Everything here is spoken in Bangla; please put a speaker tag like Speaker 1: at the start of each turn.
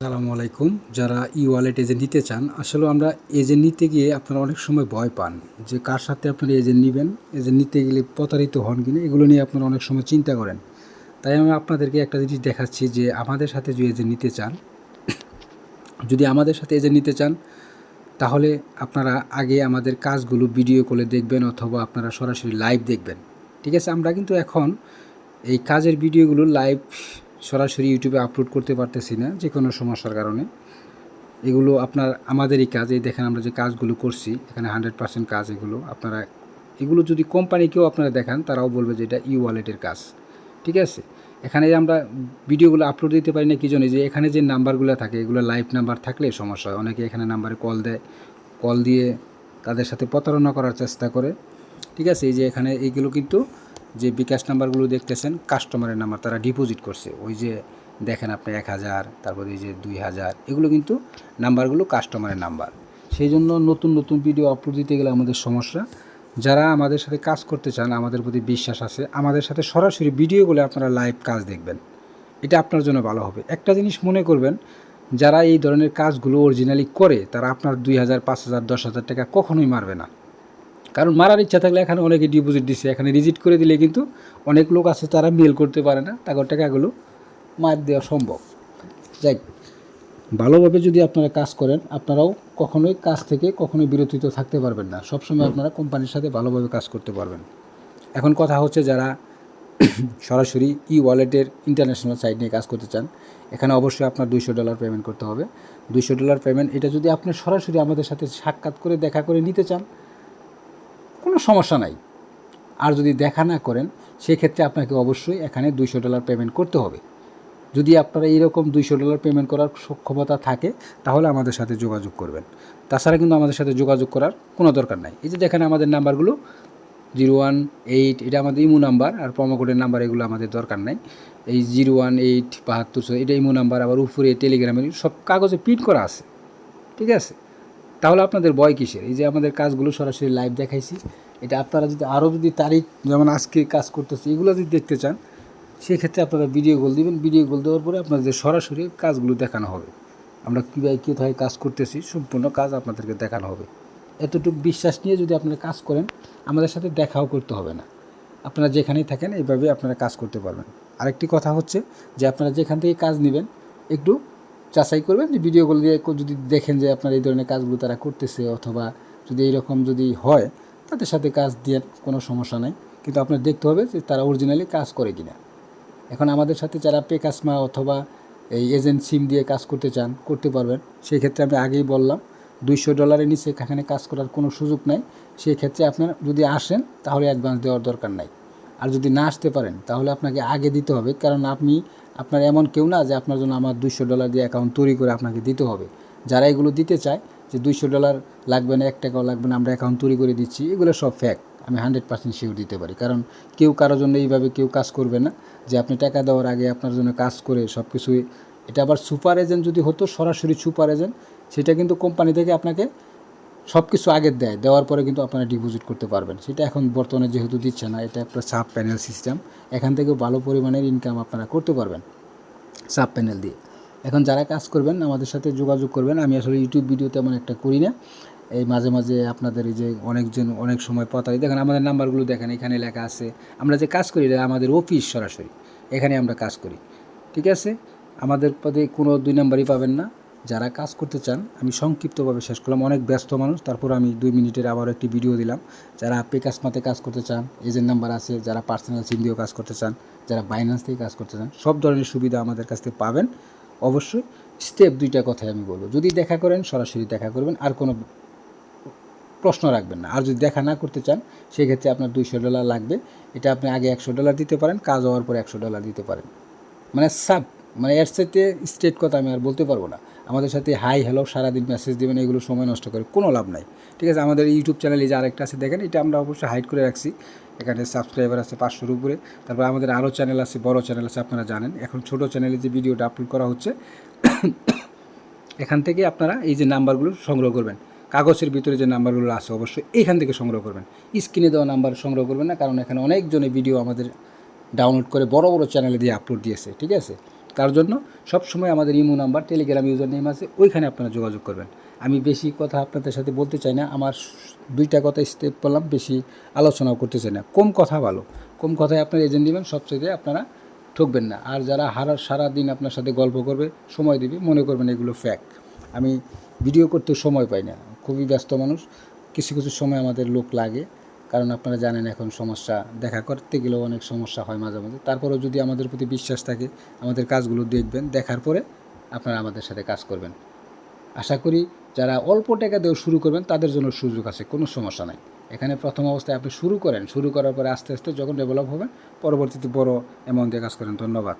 Speaker 1: আসসালামু আলাইকুম। যারা ই-ওয়ালেট এজেন্ট নিতে চান, আসলে আমরা এজেন্ট নিতে গিয়ে আপনারা অনেক সময় ভয় পান যে কার সাথে আপনারা এজেন্ট নিবেন, এজেন্ট নিতে গেলে প্রতারিত হন কিনা, এগুলো নিয়ে আপনারা অনেক সময় চিন্তা করেন। তাই আমি আপনাদেরকে একটা জিনিস দেখাচ্ছি যে আমাদের সাথে যদি এজেন্ট নিতে চান, তাহলে আপনারা আগে আমাদের কাজগুলো ভিডিও কলে দেখবেন অথবা আপনারা সরাসরি লাইভ দেখবেন। ঠিক আছে? আমরা কিন্তু এখন এই কাজের ভিডিওগুলো লাইভ সরাসরি ইউটিউবে আপলোড করতে পারতেছি না, যে কোনো সমস্যার কারণে। এগুলো আমাদেরই কাজ। এই দেখেন আমরা যে কাজগুলো করছি, এখানে 100% কাজ এগুলো। এগুলো যদি কোম্পানিকেও আপনারা দেখান, তারাও বলবে যে এটা ই-ওয়ালেটের কাজ। ঠিক আছে? এখানে আমরা ভিডিওগুলো আপলোড দিতে পারি না, কি জন্য? যে এখানে যে নাম্বারগুলো থাকে, এগুলো লাইভ নাম্বার থাকলে সমস্যা হয়। অনেকে এখানে নাম্বারে কল দেয়, কল দিয়ে তাদের সাথে প্রতারণা করার চেষ্টা করে। ঠিক আছে? এই যে এখানে এইগুলো কিন্তু যে বিকাশ নাম্বারগুলো দেখতেছেন, কাস্টমারের নাম্বার, তারা ডিপোজিট করছে। ওই যে দেখেন আপনি 1000, তারপরে এই যে 2000, এগুলো কিন্তু নাম্বারগুলো কাস্টমারের নাম্বার। সেই জন্য নতুন নতুন ভিডিও আপলোড দিতে গেলে আমাদের সমস্যা। যারা আমাদের সাথে কাজ করতে চান, আমাদের প্রতি বিশ্বাস আছে, আমাদের সাথে সরাসরি ভিডিওগুলো আপনারা লাইভ কাজ দেখবেন। এটা আপনার জন্য ভালো হবে। একটা জিনিস মনে করবেন, যারা এই ধরনের কাজগুলো অরিজিনালি করে, তারা আপনার 2000, 5000, 10,000 টাকা কখনোই মারবে না। কারণ মারার ইচ্ছা থাকলে এখানে অনেকে ডিপোজিট দিচ্ছে, এখানে রিজিট করে দিলে কিন্তু অনেক লোক আছে তারা মেল করতে পারে না, তাদের টাকাগুলো মার দেওয়া সম্ভব। যাই, ভালোভাবে যদি আপনারা কাজ করেন, আপনারাও কখনোই কাজ থেকে কখনোই বিরতিত থাকতে পারবেন না। সবসময় আপনারা কোম্পানির সাথে ভালোভাবে কাজ করতে পারবেন। এখন কথা হচ্ছে, যারা সরাসরি ই-ওয়ালেটের ইন্টারন্যাশনাল সাইট নিয়ে কাজ করতে চান, এখানে অবশ্যই আপনার $200 পেমেন্ট করতে হবে। $200 পেমেন্ট, এটা যদি আপনি সরাসরি আমাদের সাথে সাক্ষাৎ করে দেখা করে নিতে চান, কোনো সমস্যা নাই। আর যদি দেখা না করেন, সেক্ষেত্রে আপনাকে অবশ্যই এখানে $200 পেমেন্ট করতে হবে। যদি আপনারা এইরকম $200 পেমেন্ট করার সক্ষমতা থাকে, তাহলে আমাদের সাথে যোগাযোগ করবেন। তাছাড়া কিন্তু আমাদের সাথে যোগাযোগ করার কোনো দরকার নাই। এই যে দেখেন আমাদের নাম্বারগুলো 018, এটা আমাদের ইমো নাম্বার, আর প্রোমো কোডের নাম্বার, এগুলো আমাদের দরকার নাই। এই 018 72, এটা ইমো নাম্বার। আবার উপরে টেলিগ্রামের সব কাগজে প্রিন্ট করা আছে। ঠিক আছে? তাহলে আপনাদের ভয় কিসের? এই যে আমাদের কাজগুলো সরাসরি লাইভ দেখাইছি, এটা আপনারা যদি আরও তারিখ, যেমন আজকে কাজ করতেছি, এগুলো যদি দেখতে চান, সেক্ষেত্রে আপনারা ভিডিও কল দিবেন। ভিডিও কল দেওয়ার পরে আপনাদের সরাসরি কাজগুলো দেখানো হবে। আমরা কীভাবে কোথায় কাজ করতেছি, সম্পূর্ণ কাজ আপনাদেরকে দেখানো হবে। এতটুকু বিশ্বাস নিয়ে যদি আপনারা কাজ করেন, আমাদের সাথে দেখাও করতে হবে না। আপনারা যেখানেই থাকেন, এইভাবে আপনারা কাজ করতে পারবেন। আরেকটি কথা হচ্ছে যে, আপনারা যেখান থেকে কাজ নেবেন, একটু যাচাই করবেন যে ভিডিওগুলো দিয়ে যদি দেখেন যে আপনার এই ধরনের কাজগুলো তারা করতেছে, অথবা যদি এইরকম যদি হয়, তাদের সাথে কাজ দিয়ে কোনো সমস্যা নাই। কিন্তু আপনার দেখতে হবে যে তারা অরিজিনালি কাজ করে কিনা। এখন আমাদের সাথে যারা পেকাসমা অথবা এই এজেন্ট সিম দিয়ে কাজ করতে চান, করতে পারবেন। সেই ক্ষেত্রে আমি আগেই বললাম, $200 নিচে এখানে কাজ করার কোনো সুযোগ নাই। সেই ক্ষেত্রে আপনার যদি আসেন, তাহলে অ্যাডভান্স দেওয়ার দরকার নাই। আর যদি না আসতে পারেন, তাহলে আপনাকে আগে দিতে হবে। কারণ আপনার এমন কেউ না যে আপনার জন্য আমার $200 দিয়ে অ্যাকাউন্ট তৈরি করে আপনাকে দিতে হবে। যারা এগুলো দিতে চায় যে $200 লাগবে না, 1 টাকাও লাগবে না, আমরা অ্যাকাউন্ট তৈরি করে দিচ্ছি, এগুলো সব ফ্যাক্ট। আমি 100% শিওর দিতে পারি। কারণ কেউ কারোর জন্য এইভাবে কেউ কাজ করবে না যে আপনি টাকা দেওয়ার আগে আপনার জন্য কাজ করে সব কিছুই। এটা আবার সুপার এজেন্ট যদি হতো, সরাসরি সুপার এজেন্ট, সেটা কিন্তু কোম্পানি থেকে আপনাকে সব কিছু আগে দেওয়ার পরে কিন্তু আপনারা ডিপোজিট করতে পারবেন। সেটা এখন বর্তমানে যেহেতু দিচ্ছে না, এটা একটা সাব প্যানেল সিস্টেম। এখান থেকেও ভালো পরিমাণের ইনকাম আপনারা করতে পারবেন সাব প্যানেল দিয়ে। এখন যারা কাজ করবেন, আমাদের সাথে যোগাযোগ করবেন। আমি আসলে ইউটিউব ভিডিও তেমন একটা করি না। এই মাঝে মাঝে আপনাদের এই যে অনেকজন অনেক সময় প্রতারিত, দেখেন আমাদের নাম্বারগুলো দেখেন, এখানে লেখা আছে। আমরা যে কাজ করি, এটা আমাদের অফিস, সরাসরি এখানে আমরা কাজ করি। ঠিক আছে? আমাদের পদে কোনো 2 নাম্বারই পাবেন না। যারা কাজ করতে চান, আমি সংক্ষিপ্তভাবে শেষ করলাম, অনেক ব্যস্ত মানুষ, তারপর আমি 2 মিনিটের আবার একটি ভিডিও দিলাম। যারা পেকাসমাতে কাজ করতে চান, এজেন্ট নাম্বার আছে। যারা পার্সোনাল সিম দিয়েও কাজ করতে চান, যারা বাইন্যান্স থেকে কাজ করতে চান, সব ধরনের সুবিধা আমাদের কাছ থেকে পাবেন। অবশ্যই স্টেপ 2টা কথাই আমি বলবো, যদি দেখা করেন সরাসরি দেখা করবেন, আর কোনো প্রশ্ন রাখবেন না। আর যদি দেখা না করতে চান, সেক্ষেত্রে আপনার $200 লাগবে। এটা আপনি আগে $100 দিতে পারেন, কাজ হওয়ার পরে $100 দিতে পারেন। এর সাথে স্ট্রেট কথা আমি আর বলতে পারবো না। আমাদের সাথে হাই হ্যালো সারাদিন মেসেজ দেবেন, এগুলো সময় নষ্ট করে কোনো লাভ নাই। ঠিক আছে? আমাদের ইউটিউব চ্যানেলে যে আরেকটা আছে দেখেন, এটা আমরা অবশ্যই হাইড করে রাখছি। এখানে সাবস্ক্রাইবার আছে 500-র উপরে। তারপর আমাদের আরও চ্যানেল আছে, বড় চ্যানেল আছে, আপনারা জানেন। এখন ছোটো চ্যানেলে যে ভিডিওটা আপলোড করা হচ্ছে, এখান থেকে আপনারা এই যে নাম্বারগুলো সংগ্রহ করবেন। কাগজের ভিতরে যে নাম্বারগুলো আছে, অবশ্যই এখান থেকে সংগ্রহ করবেন। স্ক্রিনে দেওয়া নাম্বার সংগ্রহ করবেন না, কারণ এখানে অনেকজনে ভিডিও আমাদের ডাউনলোড করে বড় বড় চ্যানেলে দিয়ে আপলোড দিয়েছে। ঠিক আছে? তার জন্য সবসময় আমাদের imo number, Telegram user name আছে, ওইখানে আপনারা যোগাযোগ করবেন। আমি বেশি কথা আপনাদের সাথে বলতে চাই না, আমার 2টা কথা স্টেপ বললাম, বেশি আলোচনাও করতে চাই না। কম কথা ভালো, কম কথায় আপনার এজেন্ট নেবেন, সবচেয়ে আপনারা ঠকবেন না। আর যারা সারাদিন আপনার সাথে গল্প করবে, সময় দেবে, মনে করবেন এগুলো ফ্যাক্ট। আমি ভিডিও করতে সময় পাই না, খুবই ব্যস্ত মানুষ, কিছু কিছু সময় আমাদের লোক লাগে, কারণ আপনারা জানেন এখন সমস্যা দেখা করতে গেলেও অনেক সমস্যা হয় মাঝে মাঝে। তারপরেও যদি আমাদের প্রতি বিশ্বাস থাকে, আমাদের কাজগুলো দেখবেন, দেখার পরে আপনারা আমাদের সাথে কাজ করবেন। আশা করি যারা অল্প টাকা দিয়েও শুরু করবেন তাদের জন্য সুযোগ আছে, কোনো সমস্যা নাই। এখানে প্রথম অবস্থায় আপনি শুরু করেন, শুরু করার পরে আস্তে আস্তে যখন ডেভেলপ হবেন, পরবর্তীতে বড় অ্যামাউন্ট দিয়ে কাজ করেন। ধন্যবাদ।